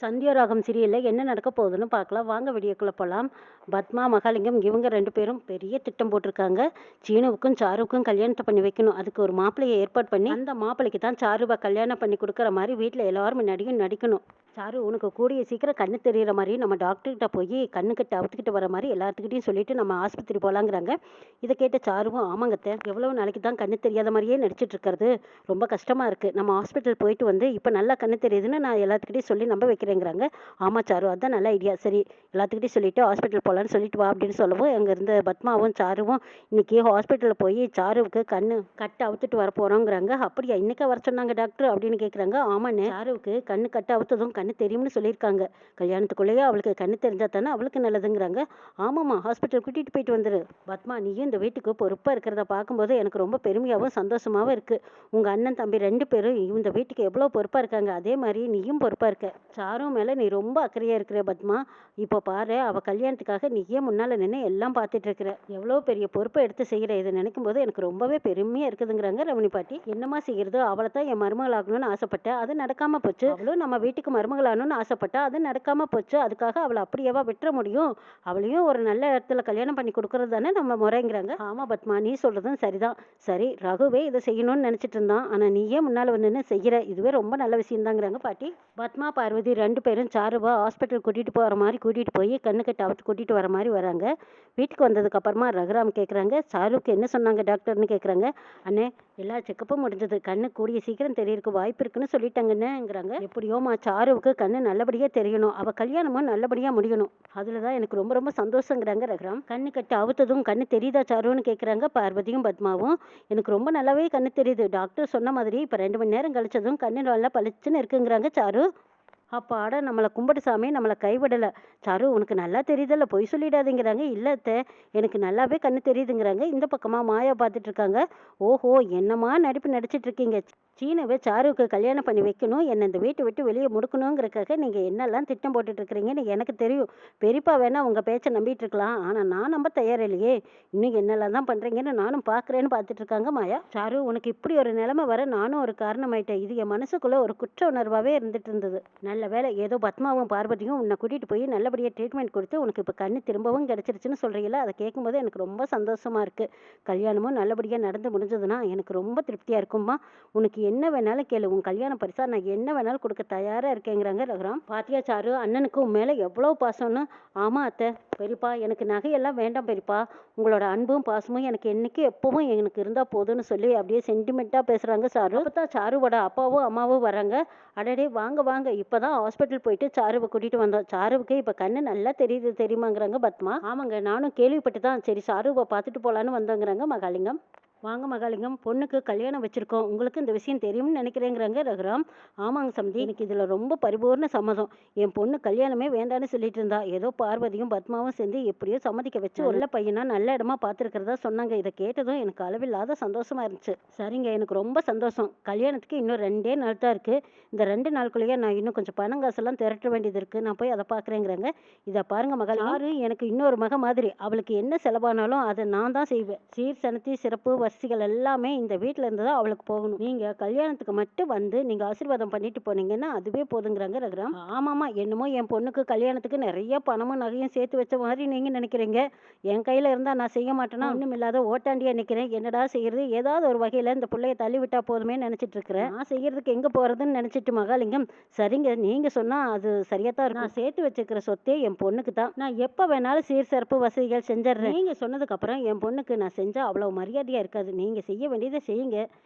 சந்தியாராகம் சீரியல்ல என்ன நடக்க போகுதுன்னு பார்க்கலாம். வாங்க வீடியோக்குள்ள போலாம். பத்மா, மகாலிங்கம் இவங்க 2 பேரும் பெரிய திட்டம் போட்டிருக்காங்க. சீனுவுக்கும் சாருவுக்கும் கல்யாணத்த பண்ணி வைக்கணும். அதுக்கு ஒரு மாப்பிள்ளைய ஏற்பாடு பண்ணி, அந்த மாப்பிள்ளைக்கு தான் சாருவ கல்யாணம் பண்ணி குடுக்குற மாரி வீட்ல எல்லாரும் முன்னாடியும் நடிக்கணும். சாரு உனக்கு கூடிய சீக்கிரம் கண்ணு தெரியிற மாரி நம்ம டாக்டர்கிட்ட போய் கண்ணுக்கிட்ட அவுத்துக்கிட்டு வர மாரி எல்லாத்துக்கிட்டையும் சொல்லிட்டு நம்ம ஆஸ்பத்திரி போலாங்கிறாங்க. இதை கேட்ட சாருவும் ஆமாங்க அத்தை, எவ்வளவு நாளைக்கு தான் கண்ணு தெரியாத மாதிரியே நடிச்சிட்டு இருக்கிறது, ரொம்ப கஷ்டமா இருக்கு. நம்ம ஹாஸ்பிட்டல் போயிட்டு வந்து இப்போ நல்லா கண்ணு தெரியுதுன்னு நான் எல்லாத்துக்கிட்டையும் சொல்லி நம்ப வைக்கிறேங்கிறாங்க. ஆமா சாரு, அதான் நல்ல ஐடியா. சரி, எல்லாத்துக்கிட்டையும் சொல்லிட்டு ஹாஸ்பிட்டல் போகலான்னு சொல்லிட்டு வா அப்படின்னு சொல்லவும் அங்க இருந்த பத்மாவும் சாருவும் இன்னைக்கு ஹாஸ்பிட்டலில் போய் சாருவுக்கு கண்ணு கட்ட அவுத்துட்டு வர போறோங்கிறாங்க. அப்படியா, இன்னைக்கா வர சொன்னாங்க டாக்டர் அப்படின்னு கேட்குறாங்க. ஆமாண்ணே, சாருவுக்கு கண்ணு கட்ட அவுத்ததும் கண்ணு தெரியும்னு சொல்லியிருக்காங்க. கல்யாணத்துக்குள்ளேயே அவளுக்கு கண்ணு தெரிஞ்சா தானே அவளுக்கு நல்லதுங்கிறாங்க. ஆமாம்மா, ஹாஸ்பிட்டல் கூட்டிட்டு போயிட்டு வந்துரு. பத்மா, நீயும் இந்த வீட்டுக்கு பொறுப்பா இருக்கிறத பார்க்கும்போது எனக்கு ரொம்ப பெருமையாகவும் சந்தோஷமாவும் இருக்கு. உங்க அண்ணன் தம்பி 2 பேரும் இந்த வீட்டுக்கு எவ்வளோ பொறுப்பா இருக்காங்க, அதே மாதிரி நீயும் பொறுப்பா இருக்க. சாரும் மேல நீ ரொம்ப அக்கறையா இருக்கிற பத்மா. இப்போ பாரு, அவ கல்யாணத்துக்காக நீயே முன்னால நின்று எல்லாம் பார்த்துட்டு இருக்கிற, எவ்வளோ பெரிய பொறுப்பை எடுத்து செய்யற. இதை நினைக்கும் போது எனக்கு ரொம்பவே பெருமையா இருக்குதுங்கிறாங்க ரமணி பாட்டி. என்னமா செய்யறது, அவளை தான் என் மருமகள் ஆகணும்னு ஆசைப்பட்டேன், அது நடக்காம போச்சு. அவளும் நம்ம வீட்டுக்கு மருமகள் ஆகணும்னு ஆசைப்பட்டா, அது நடக்காம போச்சு. அதுக்காக அவளை அப்படியேவா விட்டுற முடியும்? அவளையும் ஒரு நல்ல இடத்துல கல்யாணம் பண்ணி கொடுக்கறது தானே நம்ம முறைங்கிறாங்க. ஆமா பத்மா, நீ சொல்றதும் சரிதான். சரி, ரகுவே இதை செய்யணும்னு நினைச்சிட்டு இருந்தான், ஆனா நீயே முன்னால வந்து செய்யற, இதுவே ரொம்ப நல்ல விஷயம் தாங்கிறாங்க பாட்டி. பத்மா, பார்வதி 2 பேரும் சாருவா ஹாஸ்பிட்டல் கூட்டிட்டு போற மாதிரி கூட்டிட்டு போய் கண்ணுக்கு டவுட் கூட்டிட்டு வர மாதிரி வராங்க. வீட்டுக்கு வந்ததுக்கு அப்புறமா ரகுராம் கேட்குறாங்க, சாருக்கு என்ன சொன்னாங்க டாக்டர்னு கேட்குறாங்க. அண்ணே, எல்லா செக்கப்பும் முடிஞ்சது, கண்ணு கூடிய சீக்கிரம் தெரியறதுக்கு வாய்ப்பு இருக்குன்னு சொல்லிட்டாங்கன்னுங்கிறாங்க. எப்படியோமா சாருவுக்கு கண்ணு நல்லபடியா தெரியணும், அவ கல்யாணமும் நல்லபடியா முடியணும், அதுலதான் எனக்கு ரொம்ப ரொம்ப சந்தோஷங்கிறாங்க ரகுராம். கண்ணு கட்டு அவுத்ததும் கண்ணு தெரியுதா சாருன்னு கேட்குறாங்க பார்வதியும் பத்மாவும். எனக்கு ரொம்ப நல்லாவே கண்ணு தெரியுது, டாக்டர் சொன்ன மாதிரி இப்போ 2 மணி நேரம் கழிச்சதும் கண்ணு நல்லா பளிச்சுன்னு இருக்குங்கிறாங்க சாரு. அப்பாடா, நம்மளை கும்பிட்டு சாமி நம்மளை கைவிடலை. சாரு, உனக்கு நல்லா தெரியுதல்ல, பொய் சொல்லிடாதீங்கிறாங்க. இல்லை அத்தை, எனக்கு நல்லாவே கண்ணு தெரியுதுங்கிறாங்க. இந்த பக்கமாக மாயா பார்த்துட்டு இருக்காங்க. ஓஹோ, என்னம்மா நடிப்பு நடிச்சிட்டு இருக்கீங்க. சீனவை சாருவுக்கு கல்யாணம் பண்ணி வைக்கணும், என்னை இந்த வீட்டை விட்டு வெளியே முடுக்கணுங்கிறக்காக நீங்கள் என்னெல்லாம் திட்டம் போட்டுட்டு இருக்கிறீங்கன்னு எனக்கு தெரியும். பெரியப்பா வேணா உங்கள் பேச்சை நம்பிட்டு இருக்கலாம், ஆனால் நான் நம்ப தயாரில்லையே. இன்னும் என்னெல்லாம் தான் பண்ணுறீங்கன்னு நானும் பார்க்குறேன்னு பார்த்துட்டு இருக்காங்க மாயா. சாரு, உனக்கு இப்படி ஒரு நிலைமை வர நானும் ஒரு காரணமாயிட்டேன். இது என் மனசுக்குள்ளே ஒரு குற்ற உணர்வாகவே இருந்துட்டு இருந்தது. நல்ல வேலை, ஏதோ பத்மாவும் பார்வதியும் உன்னை கூட்டிகிட்டு போய் நல்லபடியாக ட்ரீட்மெண்ட் கொடுத்து உனக்கு இப்போ கண்ணு திரும்பவும் கிடச்சிருச்சுன்னு சொல்கிறீங்களா, அதை கேட்கும்போது எனக்கு ரொம்ப சந்தோஷமாக இருக்குது. கல்யாணமும் நல்லபடியாக நடந்து முடிஞ்சதுன்னா எனக்கு ரொம்ப திருப்தியாக இருக்கும்மா. உனக்கு என்ன வேணாலும் கேளு, உன் கல்யாண பரிசா நான் என்ன வேணாலும் கொடுக்க தயாரா இருக்கேங்கிறாங்க ரகுராம். பாத்தியா சாரு, அண்ணனுக்கு உன் மேல எவ்வளவு பாசம்னு. ஆமா அத்தை, பெரியப்பா எனக்கு நகையெல்லாம் வேண்டாம் பெரியப்பா, உங்களோட அன்பும் பாசமும் எனக்கு என்னைக்கு எப்பவும் எனக்கு இருந்தா போதும்னு சொல்லி அப்படியே சென்டிமெண்டா பேசுறாங்க சாரு. அப்பதான் சாருவோட அப்பாவும் அம்மாவும் வராங்க. அடடே, வாங்க வாங்க, இப்பதான் ஹாஸ்பிட்டல் போயிட்டு சாருவை கூட்டிட்டு வந்தோம். சாருவுக்கு இப்ப கண்ணு நல்லா தெரியுது தெரியுமாங்கிறாங்க பத்மா. ஆமாங்க, நானும் கேள்விப்பட்டு தான் சரி சாருவை பார்த்துட்டு போலான்னு வந்தோங்கிறாங்க மகாலிங்கம். வாங்க மகாலிங்கம், பொண்ணுக்கு கல்யாணம் வச்சிருக்கோம், உங்களுக்கு இந்த விஷயம் தெரியும்னு நினைக்கிறேங்கிறாங்க ரகுராம். ஆமாங்க சம்பந்தி, எனக்கு இதுல ரொம்ப பரிபூர்ண சம்மதம். என் பொண்ணு கல்யாணமே வேண்டான்னு சொல்லிட்டு இருந்தா, ஏதோ பார்வதியும் பத்மாவும் சேர்ந்து எப்படியோ சம்மதிக்க வச்சு நல்ல பையனா நல்ல இடமா பார்த்துருக்கிறதா சொன்னாங்க. இதை கேட்டதும் எனக்கு அளவில்லாத சந்தோஷமா இருந்துச்சு. சரிங்க, எனக்கு ரொம்ப சந்தோஷம். கல்யாணத்துக்கு இன்னும் 2 நாள் தான் இருக்கு. இந்த 2 நாளுக்குள்ளேயே நான் இன்னும் கொஞ்சம் பணம் காசெல்லாம் திரட்ட வேண்டியது இருக்கு, நான் போய் அதை பார்க்குறேங்கிறாங்க. இதை பாருங்க மகள், யாரு எனக்கு இன்னொரு மக மாதிரி, அவளுக்கு என்ன செலவானாலும் அதை நான் தான் செய்வேன். சீர் சனத்தி சிறப்பு வசதிகள் எல்லாமே இந்த வீட்டில் இருந்து தான் அவளுக்கு போகணும். நீங்க கல்யாணத்துக்கு மட்டும் வந்து நீங்க ஆசீர்வாதம் பண்ணிட்டு போனீங்கன்னா அதுவே போதுங்கிறாங்க ரகுராம். ஆமாமா, என்னமோ என் பொண்ணுக்கு கல்யாணத்துக்கு நிறைய பணமும் நகையும் சேர்த்து வச்ச மாதிரி நீங்க நினைக்கிறீங்க. என் கையில இருந்தா நான் செய்ய மாட்டேன்னா ஒன்றும் இல்லாத ஓட்டாண்டியா நிற்கிறேன். என்னடா செய்யறது, ஏதாவது ஒரு வகையில இந்த பிள்ளைய தள்ளி விட்டா போதுமே நினைச்சிட்டு இருக்கிறேன். நான் செய்யறதுக்கு எங்க போறதுன்னு நினைச்சிட்டு மகாலிங்கம், சரிங்க நீங்க சொன்னா அது சரியா தான் இருக்கும். நான் சேர்த்து வச்சிருக்கிற சொத்தே என் பொண்ணுக்கு தான், நான் எப்ப வேணாலும் சீர் சிறப்பு வசதிகள் செஞ்சிடறேன். நீங்க சொன்னதுக்கு அப்புறம் என் பொண்ணுக்கு நான் செஞ்சா அவ்வளவு மரியாதையா இருக்காது. நீங்க செய்ய வேண்டியதை செய்யுங்க,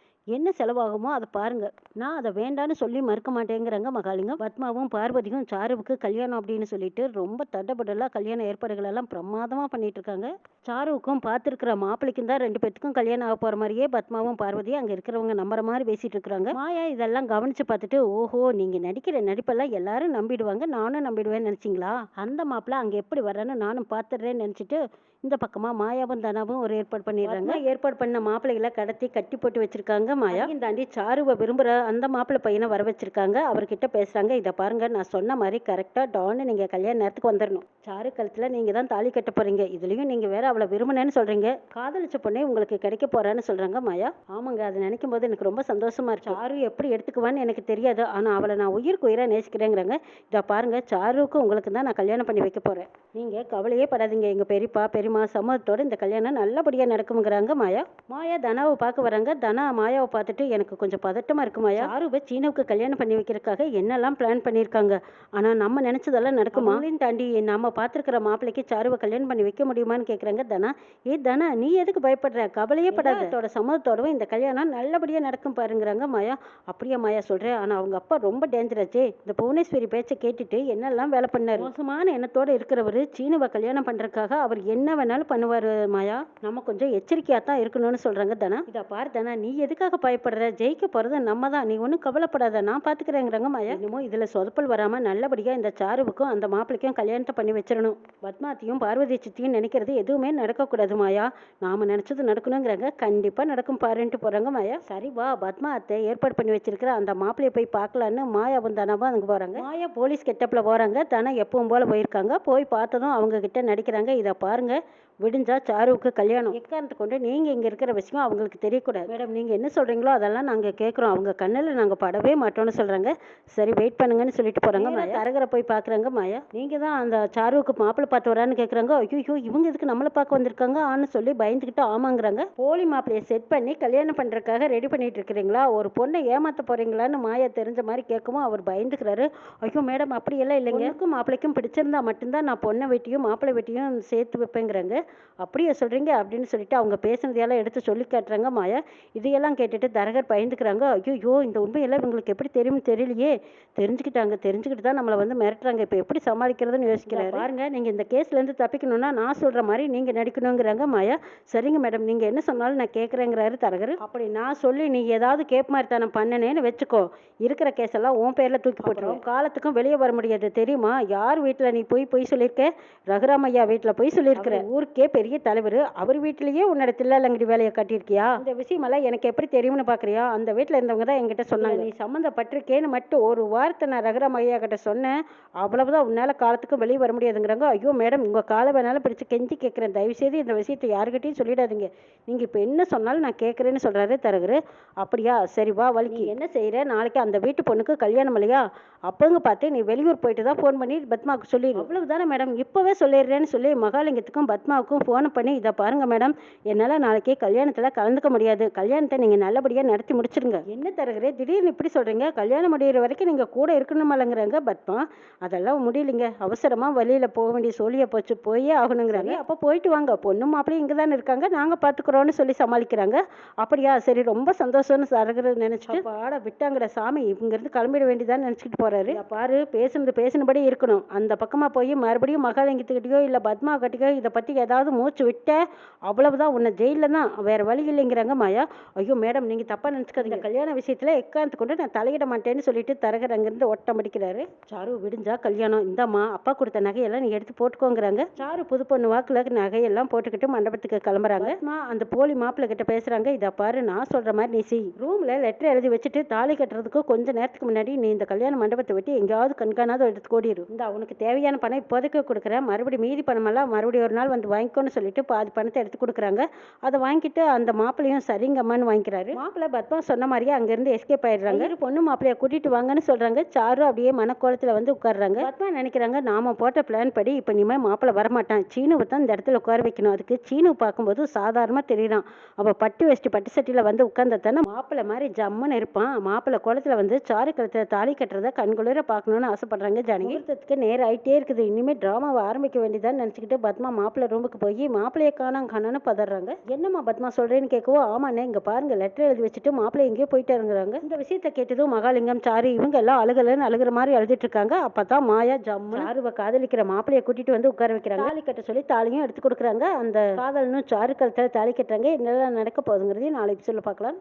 என்ன செலவாகுமோ அதை பாருங்க, நான் அதை வேண்டான்னு சொல்லி மறுக்க மாட்டேங்கிறாங்க மகாலிங்கம். பத்மாவும் பார்வதியும் சாருவுக்கு கல்யாணம் அப்படின்னு சொல்லிட்டு ரொம்ப தடபடலா கல்யாண ஏற்பாடுகள் எல்லாம் பிரமாதமா பண்ணிட்டு இருக்காங்க. சாருவுக்கும் பார்த்துருக்கிற மாப்பிள்ளைக்கும் தான் 2 பேத்துக்கும் கல்யாணம் ஆக போற மாதிரியே பத்மாவும் பார்வதியும் அங்க இருக்கிறவங்க நம்புற மாதிரி பேசிட்டு இருக்கிறாங்க. மாயா இதெல்லாம் கவனிச்சு பார்த்துட்டு, ஓஹோ, நீங்க நடிக்கிற நடிப்பெல்லாம் எல்லாரும் நம்பிடுவாங்க, நானும் நம்பிடுவேன்னு நினைச்சிங்களா, அந்த மாப்பிள்ளை அங்க எப்படி வர்றேன்னு நானும் பார்த்துடுறேன்னு நினைச்சிட்டு இந்த பக்கமா மாயாவும் தனாவும் ஒரு ஏற்பாடு பண்ணிடுறாங்க. ஏற்பாடு பண்ண மாப்பிள்ளைகளை கடத்தி கட்டி போட்டு வச்சிருக்காங்க மாயா. அதையும் தாண்டி சாருவை விரும்புகிற அந்த மாப்பிள்ளை பையனை வர வச்சிருக்காங்க. அவர்கிட்ட பேசுகிறாங்க, இதை பாருங்க, நான் சொன்ன மாதிரி கரெக்டாக டான்னு நீங்கள் கல்யாண நேரத்துக்கு வந்துடணும். சாரு கழுத்தில் நீங்கள் தான் தாலி கட்ட போகிறீங்க. இதுலேயும் நீங்கள் வேற அவளை விரும்பினேன்னு சொல்கிறீங்க. காதலிச்ச பொண்ணே உங்களுக்கு கிடைக்க போகிறான்னு சொல்கிறாங்க மாயா. ஆமாங்க, அதை நினைக்கும் போது எனக்கு ரொம்ப சந்தோஷமா இருக்கு. சாரு எப்படி எடுத்துக்குவான்னு எனக்கு தெரியாது, ஆனால் அவளை நான் உயிருக்கு உயிராக நேசிக்கிறேங்கிறாங்க. இதை பாருங்க, சாருவுக்கு உங்களுக்கு தான் நான் கல்யாணம் பண்ணி வைக்க போகிறேன். நீங்கள் கவலையே படாதீங்க. எங்கள் பெரியப்பா பெரியம்மா சம்மதத்தோடு இந்த கல்யாணம் நல்லபடியாக நடக்குங்கிறாங்க மாயா. மாயா தனாவை பார்க்க வராங்க. தனா மாயாவை பார்த்துட்டு, எனக்கு கொஞ்சம் பதட்டமாக இருக்கு மாயா. சாருவை சீனாவுக்கு கல்யாணம் பண்ணி வைக்கிறதுக்காக என்னெல்லாம் பிளான் பண்ணியிருக்காங்க. ஆனால் நம்ம நினச்சதெல்லாம் நடக்குமா? அதையும் தாண்டி நம்ம பார்த்துருக்கிற மாப்பிள்ளைக்கு சாருவை கல்யாணம் பண்ணி வைக்க முடியுமான்னு கேட்குறாங்க தனா. தனா, நீ எதுக்கு பயப்படுற? கவலையே படாதோட சம்மதத்தோடவும் இந்த கல்யாணம் நல்லபடியாக நடக்கும் பாருங்கிறாங்க மாயா. அப்படியே மாயா சொல்கிறேன், ஆனால் அவங்க அப்பா ரொம்ப டேஞ்சராச்சே. இந்த புவனேஸ்வரி பேச்சை கேட்டுட்டு என்னெல்லாம் வேலை பண்ணார். மோசமான எண்ணத்தோடு இருக்கிறவர் சீனுவை கல்யாணம் பண்ணுறதுக்காக அவர் என்ன வேணாலும் பண்ணுவார் மாயா. நம்ம கொஞ்சம் எச்சரிக்கையாக தான் இருக்கணும்னு சொல்கிறாங்க தனா. இதை பாரு தனா, நீ எதுக்காக பயப்படுற? ஜெயிக்க போகிறது நம்ம தான், நீ ஒன்றும் கவலைப்படாத, நான் பார்த்துக்கிறேங்கிறாங்க மாயா. இன்னமும் இதில் சொதப்பல் வராமல் நல்லபடியாக இந்த சாருவுக்கும் அந்த மாப்பிள்ளைக்கும் கல்யாணத்தை பண்ணி வச்சிடணும். பத்மாத்தையும் பார்வதி சித்தியும் நினைக்கிறது எதுவுமே நடக்கக்கூடாது மாயா. நாம நினைச்சது நடக்கணுங்கிறாங்க. கண்டிப்பாக நடக்கும் பாருன்ட்டு போகிறாங்க மாயா. சரி வா, பத்மா அத்தை ஏற்பாடு பண்ணி வச்சிருக்கிற அந்த மாப்பிள்ளையை போய் பார்க்கலான்னு மாயாவும் தனாவும் அங்கே போகிறாங்க. மாயா போலீஸ் கெட்டப்பில் போகிறாங்க. தனா எப்பவும் போல போயிருக்காங்க. போய் பார்த்ததும் அவங்க கிட்ட நடிக்கிறாங்க. இதை பாருங்க, விடிஞ்சா சாருவுக்கு கல்யாணம். எக்காரணத்தை கொண்டு நீங்கள் இங்கே இருக்கிற விஷயம் அவங்களுக்கு தெரியக்கூடாது. மேடம், நீங்கள் என்ன சொல்கிறீங்களோ அதெல்லாம் நாங்கள் கேட்குறோம். அவங்க கண்ணில் நாங்கள் படவே மாட்டோம்னு சொல்கிறாங்க. சரி வெயிட் பண்ணுங்கன்னு சொல்லிட்டு போகிறாங்க மாயா. தரகரை போய் பார்க்குறாங்க மாயா. நீங்கள் தான் அந்த சாருவுக்கு மாப்பிள்ளை பார்த்து வரான்னு கேட்குறாங்க. ஐயோ, இவங்க இதுக்கு நம்மளை பார்க்க வந்திருக்காங்க ஆன்னு சொல்லி பயந்துக்கிட்டு ஆமாங்கிறாங்க. போலி மாப்பிள்ளையை செட் பண்ணி கல்யாணம் பண்ணுறதுக்காக ரெடி பண்ணிட்டு இருக்கிறீங்களா? ஒரு பொண்ணை ஏமாற்ற போகிறீங்களான்னு மாயா தெரிஞ்ச மாதிரி கேட்கவும் அவர் பயந்துக்கிறாரு. ஐயோ மேடம், அப்படியெல்லாம் இல்லைங்க. எனக்கும் மாப்பிள்ளைக்கும் பிடிச்சிருந்தா மட்டும்தான் நான் பொண்ணை வெட்டியும் மாப்பிள்ளை வெட்டியும் சேர்த்து வைப்பேங்கிறாங்க. அப்படியே சொல்கிறீங்க அப்படின்னு சொல்லிட்டு அவங்க பேசுனதையெல்லாம் எடுத்து சொல்லி காட்டுறாங்க மாயா. இதையெல்லாம் கேட்டுட்டு தரகர் பயந்துக்கிறாங்க. ஐயோ, இந்த உண்மையெல்லாம் இவங்களுக்கு எப்படி தெரியும்னு தெரியலையே. தெரிஞ்சுக்கிட்டு தான் நம்மளை வந்து மிரட்டுறாங்க. இப்போ எப்படி சமாளிக்கிறதுன்னு யோசிக்கிறாரு. பாருங்க, நீங்கள் இந்த கேஸ்லேருந்து தப்பிக்கணும்னா நான் சொல்கிற மாதிரி நீங்கள் நடிக்கணுங்கிறாங்க மாயா. சரிங்க மேடம், நீங்கள் என்ன சொன்னாலும் நான் கேட்குறேங்கிறாரு தரகர். அப்படி நான் சொல்லி நீ ஏதாவது கேப் மாதிரி தானே பண்ணனேன்னு வச்சுக்கோ, இருக்கிற கேஸெல்லாம் உன் பேரில் தூக்கி போட்டுரும். காலத்துக்கும் வெளியே வர முடியாது தெரியுமா? யார் வீட்டில் நீ போய் சொல்லியிருக்க? ரகுராமையா வீட்டில் போய் சொல்லியிருக்கிற. ஊருக்கே பெரிய தலைவர், அவர் வீட்டிலேயே உன்னோட தில்லாலங்கடி வேலையை கட்டியிருக்கியா? இந்த விஷயமெல்லாம் எனக்கு எப்படி தெரியும்னு பார்க்குறியா? அந்த வீட்டில் இருந்தவங்க தான் என்கிட்ட சொன்னாங்க. நீ சம்மந்தப்பட்டிருக்கேன்னு மட்டும் ஒரு வார்த்தை நான் ரகுராமையா கிட்ட சொன்னேன், அவ்வளவுதான், உன்னால் காலத்துக்கும் வெளியே வர முடியாதுங்கிறாங்க. ஐயோ மேடம், உங்கள் காலை வேணாலும் பிடிச்சி கெஞ்சி கேட்குறேன், தயவுசெய்து இந்த விஷயத்தை யாருக்கிட்டையும் சொல்லிடாதீங்க. நீங்கள் இப்போ என்ன சொன்னாலும் நான் கேட்குறேன்னு சொல்கிறாரு தரகர். அப்படியா, சரி வா வலிக்கு. என்ன செய்கிற? நாளைக்கு அந்த வீட்டு பொண்ணுக்கு கல்யாணம் இல்லையா? அப்போங்க பார்த்து நீ வெளியூர் போயிட்டு தான் ஃபோன் பண்ணி பத்மாவுக்கு சொல்லிடு. அவ்வளவுதானே மேடம், இப்போவே சொல்லிடுறேன்னு சொல்லி மகாலிங்கத்துக்கும் பத்மாவுக்கும் ஃபோன் பண்ணி, இதை பாருங்க மேடம், என்னால் நாளைக்கே கல்யாணத்தில் கலந்துக்க முடியாது. கல்யாணத்தை நீங்கள் நல்லபடியாக நடத்தி முடிச்சிருங்க. என்ன தரகரே, திடீர்னு இப்படி சொல்கிறீங்க? கல்யாணம் முடிகிற வரைக்கும் நீங்கள் கூட இருக்கணுமாலங்கிறாங்க பத்மா. அதெல்லாம் முடியலைங்க, அவசரமாக வழியில் போக வேண்டிய சோழியை போச்சு, போயே ஆகணுங்கிறாங்க. அப்போ போயிட்டு வாங்க, பொண்ணும் மாப்பிளையும் இங்கே தானே இருக்காங்க, நாங்கள் பார்த்துக்குறோன்னு சொல்லி சமாளிக்கிறாங்க. அப்படியா, சரி ரொம்ப சந்தோஷம்னு தரகர் நினச்சிட்டு பாட விட்டாங்கட சாமி, இங்கிருந்து கிளம்பிட வேண்டியதான் நினச்சிக்கிட்டு போகிறாரு. பாரு, பேசினபடி இருக்கணும். அந்த பக்கமாக போய் மறுபடியும் மகாலிங்கத்துக்கிட்டயோ இல்லை பத்மா கிட்டயோ இதை பற்றி ஏதாவது மூச்சு விட்ட அவ்வளவுதான், உன்னை ஜெயிலில் தான், வேற வழி இல்லைங்கிறாங்க மாயா. ஐயோ மேடம், நீங்கள் தப்பாக நினச்சிக்காதீங்க, கல்யாண விஷயத்தில் எக்காந்து கொண்டு நான் தலையிட மாட்டேன்னு சொல்லிட்டு தரகர் அங்கேருந்து ஓட்டம் அடிக்கிறாரு. சாரு விடிஞ்சா கல்யாணம், இந்தாம்மா அப்பா கொடுத்த நகையெல்லாம் நீ எடுத்து போட்டுக்கோங்கிறாங்க. சாரு புது பொண்ணு வாக்குல நகையெல்லாம் போட்டுக்கிட்டு மண்டபத்துக்கு கிளம்புறாங்க. அந்த போலி மாப்பிள்ளை கிட்ட பேசுறாங்க. இதை பாரு, நான் சொல்ற மாதிரி நீ செய். ரூம்ல லெட்டர் எழுதி வச்சுட்டு தாலி கட்டுறதுக்கு கொஞ்ச நேரத்துக்கு முன்னாடி நீ இந்த கல்யாண மண்டபத்தை விட்டு எங்கேயாவது கண்காணாத எடுத்து கோடிடு. இந்த அவனுக்கு தேவையான பணம் இப்போதைக்கு கொடுக்குறேன், மறுபடியும் மீதி பணமெல்லாம் மறுபடியும் ஒரு நாள் வந்து வாங்கிக்கோன்னு சொல்லிட்டு பாதி பணத்தை எடுத்து கொடுக்குறாங்க. அதை வாங்கிட்டு அந்த மாப்பிள்ளையும் சரிங்கம்மான்னு வாங்கிக்கிறாரு. மாப்பிள்ளை பத்மா சொன்ன மாதிரியே அங்கேருந்து எஸ்கேப் ஆயிடுறாங்க. பொண்ணு மாப்பிள்ளைய கூட்டிட்டு வாங்கன்னு சொல்றாங்க. சாரு அப்படியே மனக்கோலத்தில் வந்து உட்காடுறாங்க. பத்மா நினைக்கிறாங்க, நாம போட்ட பிளான் படி இப்போ இனிமேல் மாப்பிள்ளை வரமாட்டான், சீனுவை தான் இந்த இடத்துல உட்கார வைக்கணும். அதுக்கு சீனு பார்க்கும்போது சாதாரணமாக தெரியறான். அவள் பட்டு சட்டியில் வந்து உட்கார்ந்தானே மாப்பிள்ளை மாதிரி ஜம்முன்னு இருப்பான். மாப்பிள்ளை கோலத்தில் வந்து சாரு கழுத்தில் தாலி கட்டுறதை கண்குளிர பார்க்கணும்னு ஆசைப்படுறாங்க ஜானகி. முகூர்த்தத்துக்கு நேரம் ஆயிட்டே இருக்குது, இனிமேல் ட்ராமாவை ஆரம்பிக்க வேண்டியதான்னு நினச்சிக்கிட்டு பத்மா மாப்பிள்ளை ரூமுக்கு போய் மாப்பிள்ளையை காணோன்னு பதறாங்க. என்னம்மா பத்மா சொல்றேன்னு கேட்கவோ, ஆமாண்ணே இங்கே பாருங்க லெட்டர் எழுதி வச்சுட்டு மாப்பிள்ளை எங்கேயோ போயிட்டாருங்கிறாங்க. இந்த விஷயத்தை கேட்டதும் மகாலிங்கம் சாரு இவங்க எல்லாம் அழுகிற மாதிரி அழுதுட்டு இருக்காங்க. அப்பதான் மாயா ஜம்மு சாருவை காதலிக்கிற மாப்பிள்ளையை கூட்டிட்டு வந்து உட்கார வைக்கிறாங்க. தாலி கட்ட சொல்லி தாலியும் எடுத்து கொடுக்குறாங்க. அந்த காதலனும் சாரு கழுத்துல தாலி கட்டுறாங்க. என்னெல்லாம் நடக்க போகுதுங்கிறதையும் நாளைக்கு சொல்ல பார்க்கலாம்.